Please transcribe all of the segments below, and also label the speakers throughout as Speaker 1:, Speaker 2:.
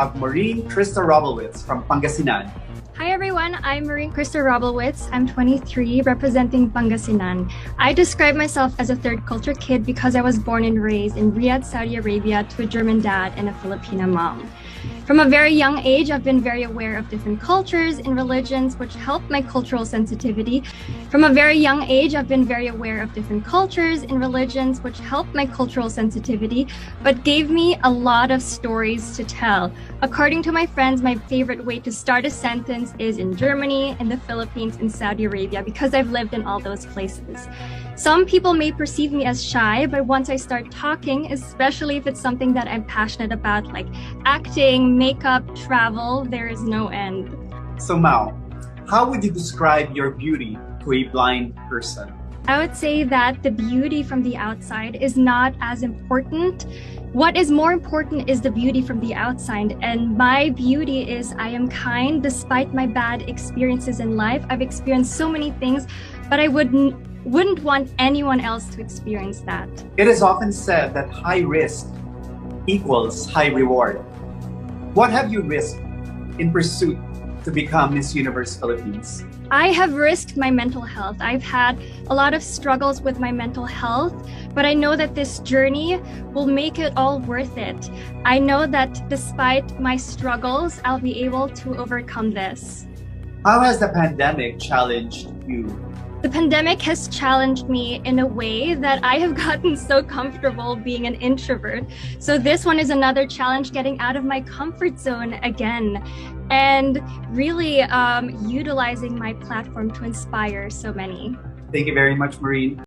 Speaker 1: have Maureen Krista Robelwitz from Pangasinan.
Speaker 2: Hi everyone, I'm Maureen Krista Robelwitz. I'm 23, representing Pangasinan. I describe myself as a third culture kid because I was born and raised in Riyadh, Saudi Arabia to a German dad and a Filipina mom. From a very young age, I've been very aware of different cultures and religions, which help my cultural sensitivity. From a very young age, I've been very aware of different cultures and religions, which help my cultural sensitivity, but gave me a lot of stories to tell. According to my friends, my favorite way to start a sentence is in Germany, in the Philippines, and Saudi Arabia, because I've lived in all those places. Some people may perceive me as shy, but once I start talking, especially if it's something that I'm passionate about, like acting, makeup, travel, there is no end.
Speaker 1: So Mao, how would you describe your beauty to a blind person?
Speaker 2: I would say that the beauty from the outside is not as important. What is more important is the beauty from the outside. And my beauty is I am kind despite my bad experiences in life. I've experienced so many things, but I wouldn't want anyone else to experience that.
Speaker 1: It is often said that high risk equals high reward. What have you risked in pursuit to become Miss Universe Philippines?
Speaker 2: I have risked my mental health. I've had a lot of struggles with my mental health, but I know that this journey will make it all worth it. I know that despite my struggles, I'll be able to overcome this.
Speaker 1: How has the pandemic challenged you?
Speaker 2: The pandemic has challenged me in a way that I have gotten so comfortable being an introvert. So this one is another challenge, getting out of my comfort zone again, and really utilizing my platform to inspire so many.
Speaker 1: Thank you very much, Maureen.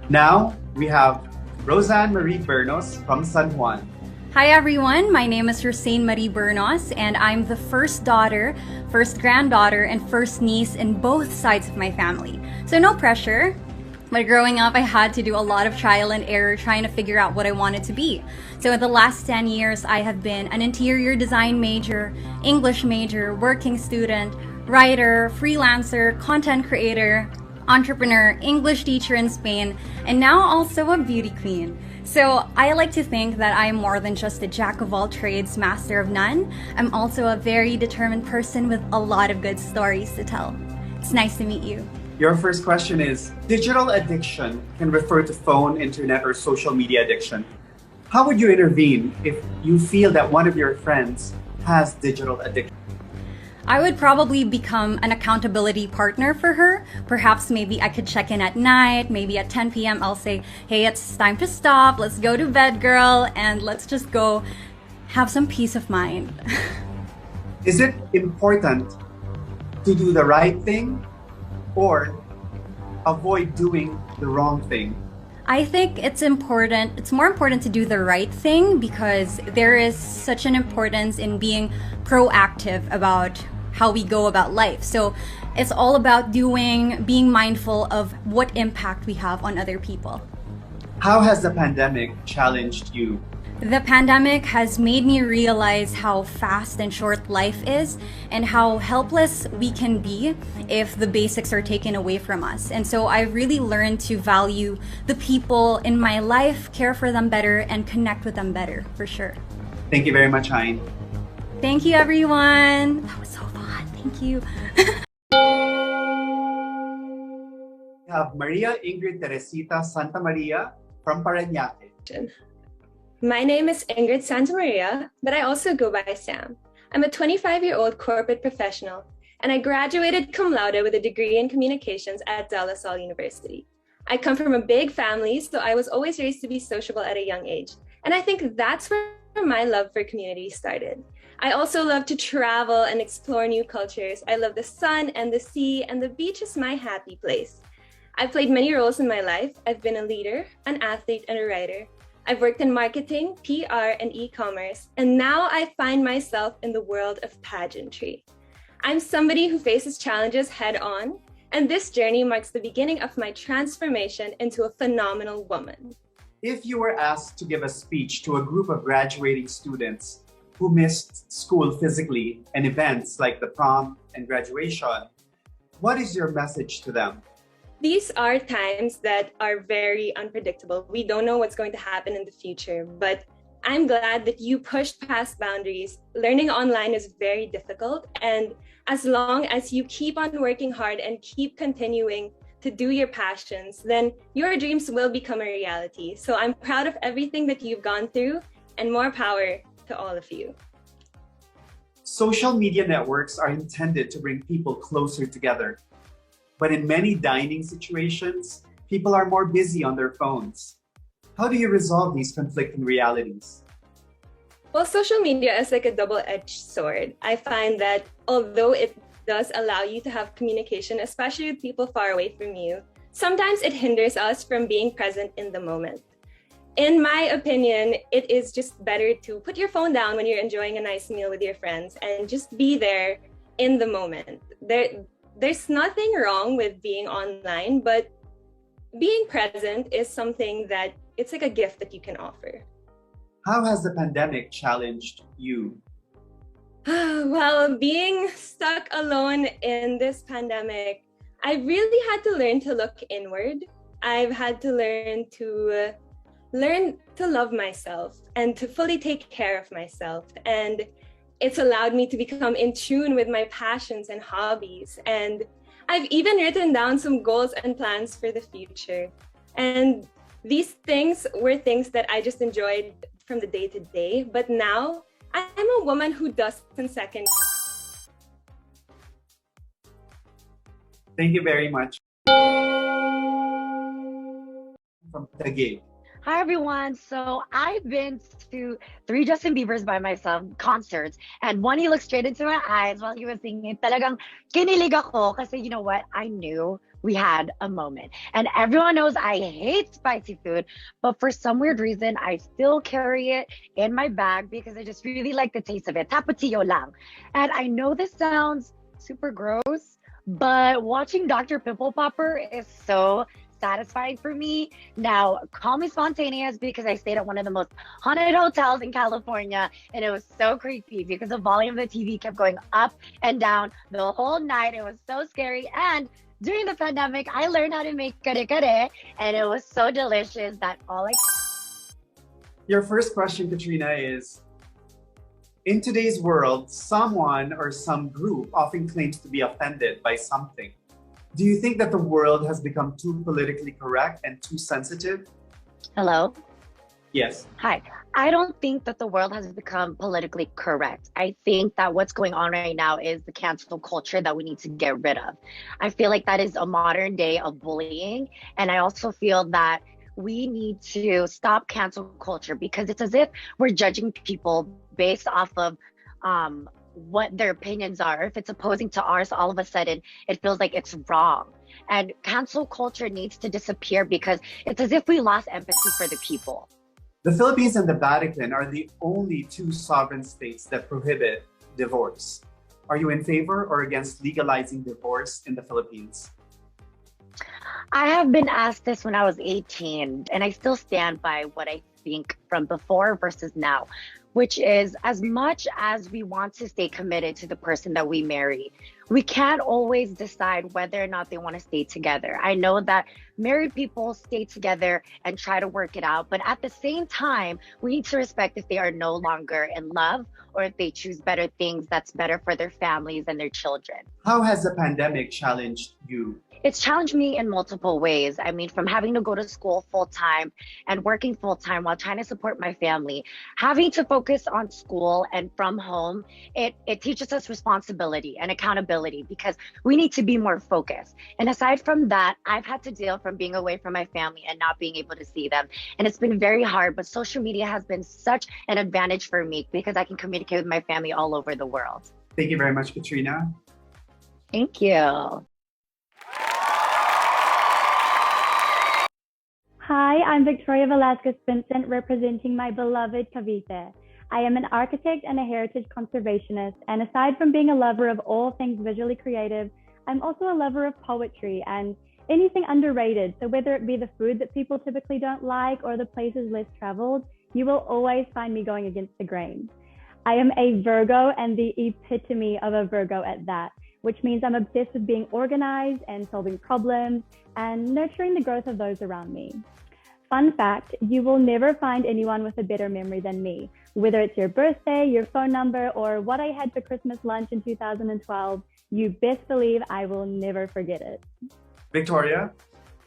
Speaker 1: Now we have Roseanne Marie Bernos from San Juan.
Speaker 3: Hi everyone, my name is Roseanne Marie Bernos and I'm the first daughter, first granddaughter, and first niece in both sides of my family. So no pressure, but growing up I had to do a lot of trial and error trying to figure out what I wanted to be. So in the last 10 years I have been an interior design major, English major, working student, writer, freelancer, content creator, entrepreneur, English teacher in Spain, and now also a beauty queen. So I like to think that I'm more than just a jack of all trades, master of none. I'm also a very determined person with a lot of good stories to tell. It's nice to meet you.
Speaker 1: Your first question is, digital addiction can refer to phone, internet, or social media addiction. How would you intervene if you feel that one of your friends has digital addiction?
Speaker 3: I would probably become an accountability partner for her. Perhaps maybe I could check in at night, maybe at 10 p.m. I'll say, hey, it's time to stop, let's go to bed, girl, and let's just go have some peace of mind.
Speaker 1: Is it important to do the right thing or avoid doing the wrong thing?
Speaker 3: I think it's more important to do the right thing because there is such an importance in being proactive about how we go about life. So it's all about being mindful of what impact we have on other people.
Speaker 1: How has the pandemic challenged you?
Speaker 3: The pandemic has made me realize how fast and short life is and how helpless we can be if the basics are taken away from us. And so I really learned to value the people in my life, care for them better, and connect with them better, for sure.
Speaker 1: Thank you very much, Hein.
Speaker 3: Thank you, everyone. That was so fun. Thank you.
Speaker 1: We have Maria Ingrid Teresita Santa Maria from Parañaque.
Speaker 4: My name is Ingrid Santamaria, but I also go by Sam. I'm a 25-year-old corporate professional, and I graduated cum laude with a degree in communications at De La Salle University. I come from a big family, so I was always raised to be sociable at a young age, and I think that's where my love for community started. I also love to travel and explore new cultures. I love the sun and the sea, and the beach is my happy place. I've played many roles in my life. I've been a leader, an athlete, and a writer. I've worked in marketing, PR, and e-commerce, and now I find myself in the world of pageantry. I'm somebody who faces challenges head-on, and this journey marks the beginning of my transformation into a phenomenal woman.
Speaker 1: If you were asked to give a speech to a group of graduating students who missed school physically and events like the prom and graduation, what is your message to them?
Speaker 4: These are times that are very unpredictable. We don't know what's going to happen in the future, but I'm glad that you pushed past boundaries. Learning online is very difficult. And as long as you keep on working hard and keep continuing to do your passions, then your dreams will become a reality. So I'm proud of everything that you've gone through, and more power to all of you.
Speaker 1: Social media networks are intended to bring people closer together. But in many dining situations, people are more busy on their phones. How do you resolve these conflicting realities?
Speaker 4: Well, social media is like a double-edged sword. I find that although it does allow you to have communication, especially with people far away from you, sometimes it hinders us from being present in the moment. In my opinion, it is just better to put your phone down when you're enjoying a nice meal with your friends and just be there in the moment. There's nothing wrong with being online, but being present is something that it's like a gift that you can offer.
Speaker 1: How has the pandemic challenged you?
Speaker 4: Well, being stuck alone in this pandemic, I really had to learn to look inward. I've had to learn to love myself and to fully take care of myself. And it's allowed me to become in tune with my passions and hobbies. And I've even written down some goals and plans for the future. And these things were things that I just enjoyed from the day to day. But now I'm a woman who does in second.
Speaker 1: Thank you very much. From Taguig.
Speaker 5: Hi everyone. So I've been to 3 Justin Biebers by myself concerts, and one he looked straight into my eyes while he was singing. Talagang kinilig ako kasi you know what? I knew we had a moment. And everyone knows I hate spicy food, but for some weird reason I still carry it in my bag because I just really like the taste of it. Tapatio lang. And I know this sounds super gross, but watching Dr. Pimple Popper is so satisfying for me. Now, call me spontaneous because I stayed at one of the most haunted hotels in California, and it was so creepy because the volume of the TV kept going up and down the whole night. It was so scary. And during the pandemic, I learned how to make kare-kare, and it was so delicious that all I...
Speaker 1: Your first question, Katrina, is, in today's world, someone or some group often claims to be offended by something. Do you think that the world has become too politically correct and too sensitive?
Speaker 5: Hello?
Speaker 1: Yes.
Speaker 5: Hi. I don't think that the world has become politically correct. I think that what's going on right now is the cancel culture that we need to get rid of. I feel like that is a modern day of bullying. And I also feel that we need to stop cancel culture because it's as if we're judging people based off of what their opinions are. If it's opposing to ours, all of a sudden it feels like it's wrong. And cancel culture needs to disappear because it's as if we lost empathy for the people.
Speaker 1: The Philippines and the Vatican are the only 2 sovereign states that prohibit divorce. Are you in favor or against legalizing divorce in the Philippines?
Speaker 5: I have been asked this when I was 18, and I still stand by what I think from before versus now, which is as much as we want to stay committed to the person that we marry, we can't always decide whether or not they want to stay together. I know that married people stay together and try to work it out, but at the same time, we need to respect if they are no longer in love or if they choose better things that's better for their families and their children.
Speaker 1: How has the pandemic challenged you?
Speaker 5: It's challenged me in multiple ways. I mean, from having to go to school full time and working full time while trying to support my family, having to focus on school and from home, it teaches us responsibility and accountability because we need to be more focused. And aside from that, I've had to deal from being away from my family and not being able to see them. And it's been very hard, but social media has been such an advantage for me because I can communicate with my family all over the world.
Speaker 1: Thank you very much, Katrina.
Speaker 5: Thank you.
Speaker 6: Hi, I'm Victoria Velasquez Vincent, representing my beloved Cavite. I am an architect and a heritage conservationist, and aside from being a lover of all things visually creative, I'm also a lover of poetry and anything underrated. So whether it be the food that people typically don't like or the places less traveled, you will always find me going against the grain. I am a Virgo and the epitome of a Virgo at that, which means I'm obsessed with being organized and solving problems and nurturing the growth of those around me. fun fact, you will never find anyone with a better memory than me. Whether it's your birthday, your phone number, or what I had for Christmas lunch in 2012, you best believe I will never forget it.
Speaker 1: Victoria,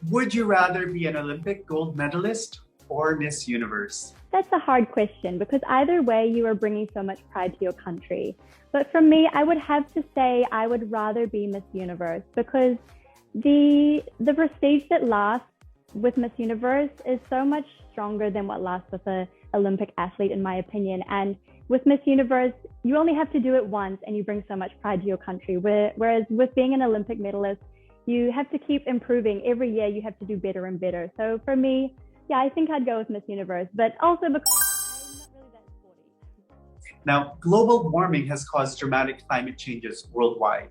Speaker 1: would you rather be an Olympic gold medalist or Miss Universe?
Speaker 6: That's a hard question because either way, you are bringing so much pride to your country. But for me, I would have to say I would rather be Miss Universe because the prestige that lasts with Miss Universe is so much stronger than what lasts with an Olympic athlete, in my opinion. And with Miss Universe, you only have to do it once and you bring so much pride to your country. Whereas with being an Olympic medalist, you have to keep improving. Every year you have to do better and better. So for me, yeah, I think I'd go with Miss Universe, but also because I'm not really that sporty.
Speaker 1: Now, global warming has caused dramatic climate changes worldwide.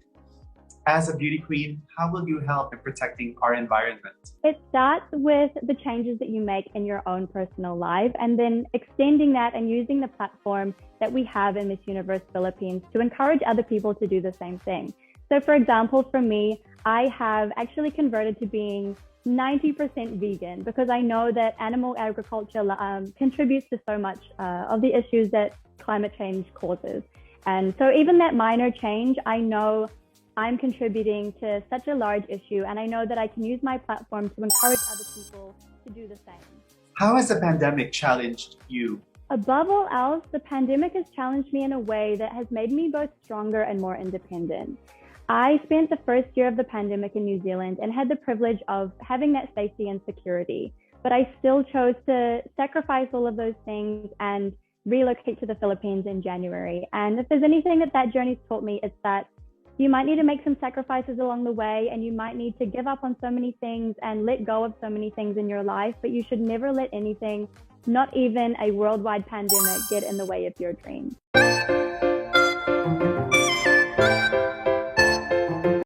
Speaker 1: As a beauty queen, how will you help in protecting our environment?
Speaker 6: It starts with the changes that you make in your own personal life and then extending that and using the platform that we have in Miss Universe Philippines to encourage other people to do the same thing. So for example, for me, I have actually converted to being 90% vegan because I know that animal agriculture contributes to so much of the issues that climate change causes. And so even that minor change, I know I'm contributing to such a large issue, and I know that I can use my platform to encourage other people to do the same.
Speaker 1: How has the pandemic challenged you?
Speaker 6: Above all else, the pandemic has challenged me in a way that has made me both stronger and more independent. I spent the first year of the pandemic in New Zealand and had the privilege of having that safety and security, but I still chose to sacrifice all of those things and relocate to the Philippines in January. And if there's anything that journey's taught me, it's that you might need to make some sacrifices along the way and you might need to give up on so many things and let go of so many things in your life, but you should never let anything, not even a worldwide pandemic, get in the way of your dreams.